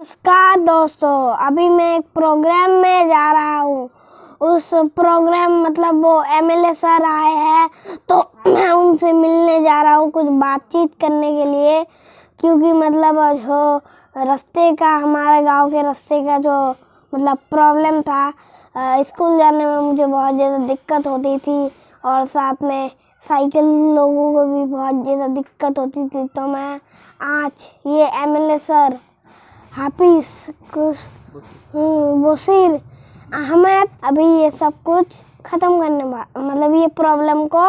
नमस्कार दोस्तों, अभी मैं एक प्रोग्राम में जा रहा हूँ। उस प्रोग्राम मतलब वो एमएलए सर आए हैं, तो मैं उनसे मिलने जा रहा हूँ कुछ बातचीत करने के लिए। क्योंकि मतलब जो रास्ते का हमारे गांव के रास्ते का जो मतलब प्रॉब्लम था, स्कूल जाने में मुझे बहुत ज़्यादा दिक्कत होती थी और साथ में साइकिल लोगों को भी बहुत ज़्यादा दिक्कत होती थी। तो मैं आज ये एमएलए सर हाफिज बशीर अहमद अभी ये सब कुछ ख़त्म करने मतलब ये प्रॉब्लम को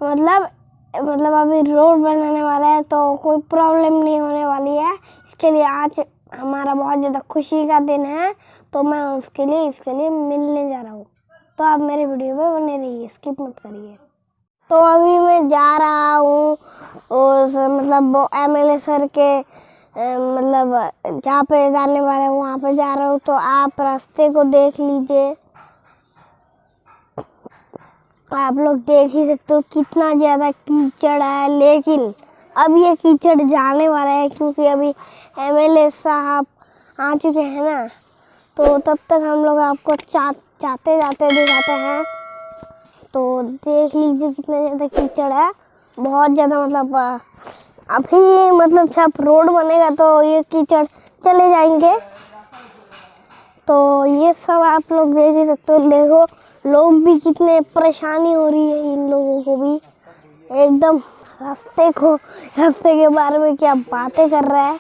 मतलब अभी रोड बनाने वाला है, तो कोई प्रॉब्लम नहीं होने वाली है। इसके लिए आज हमारा बहुत ज़्यादा खुशी का दिन है, तो मैं इसके लिए मिलने जा रहा हूँ। तो आप मेरे वीडियो पे बने रहिए, स्किप मत करिए। तो अभी मैं जा रहा हूँ और मतलब वो एमएलए सर के मतलब जहाँ पे जाने वाले वहाँ पे जा रहा हूँ। तो आप रास्ते को देख लीजिए, आप लोग देख ही सकते हो कितना ज़्यादा कीचड़ है। लेकिन अब ये कीचड़ जाने वाला है, क्योंकि अभी एमएलए साहब आ चुके हैं ना। तो तब तक हम लोग आपको जाते दिखाते हैं। तो देख लीजिए कितना ज़्यादा कीचड़ है, बहुत ज़्यादा। मतलब अभी मतलब जब रोड बनेगा तो ये कीचड़ चले जाएंगे। तो ये सब आप लोग देख ही सकते हो। देखो लोग भी कितने परेशानी हो रही है, इन लोगों को भी एकदम रास्ते के बारे में क्या बातें कर रहा है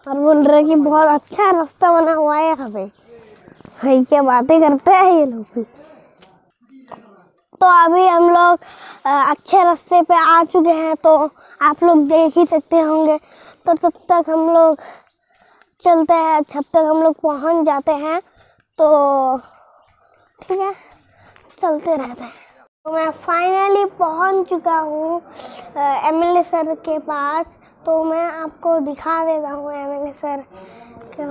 और बोल रहे हैं कि बहुत अच्छा रास्ता बना हुआ है यहाँ पे। भाई क्या बातें करते हैं ये लोग भी। तो अभी हम लोग अच्छे रास्ते पे आ चुके हैं, तो आप लोग देख ही सकते होंगे। तो तब तक हम लोग चलते हैं, जब तक हम लोग पहुंच जाते हैं तो ठीक है, चलते रहते हैं। तो मैं फाइनली पहुंच चुका हूँ एमएलए सर के पास। तो मैं आपको दिखा देता हूँ एमएलए सर क्या।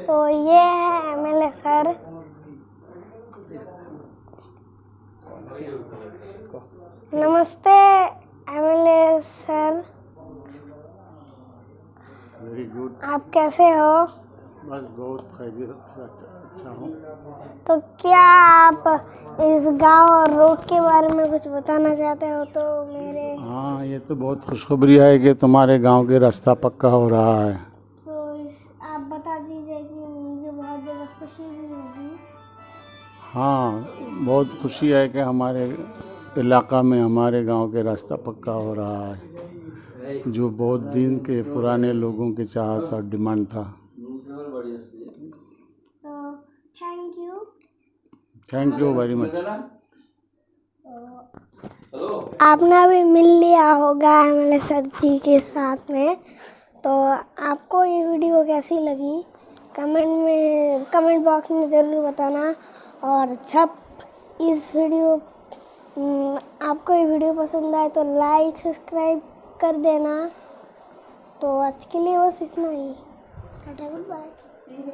तो ये है एमएलए सर। नमस्ते एमएलए सर। Very good. आप कैसे हो? बस बहुत खैरियत, अच्छा हूँ। तो क्या आप इस गांव और रोड के बारे में कुछ बताना चाहते हो? तो मेरे हाँ, ये तो बहुत खुशखबरी है कि तुम्हारे गांव के रास्ता पक्का हो रहा है। तो आप बता दीजिए कि मुझे बहुत ज़्यादा खुशी भी होगी। हाँ, बहुत खुशी है कि हमारे इलाका में हमारे गांव के रास्ता पक्का हो रहा है, जो बहुत दिन के पुराने लोगों की चाहत और डिमांड था। तो थैंक यू वेरी मच। आपने अभी मिल लिया होगा एमएलए सर जी के साथ में। तो आपको ये वीडियो कैसी लगी कमेंट बॉक्स में ज़रूर बताना। और जब आपको ये वीडियो पसंद आए तो लाइक सब्सक्राइब कर देना। तो आज के लिए बस इतना ही। Tata, good bye.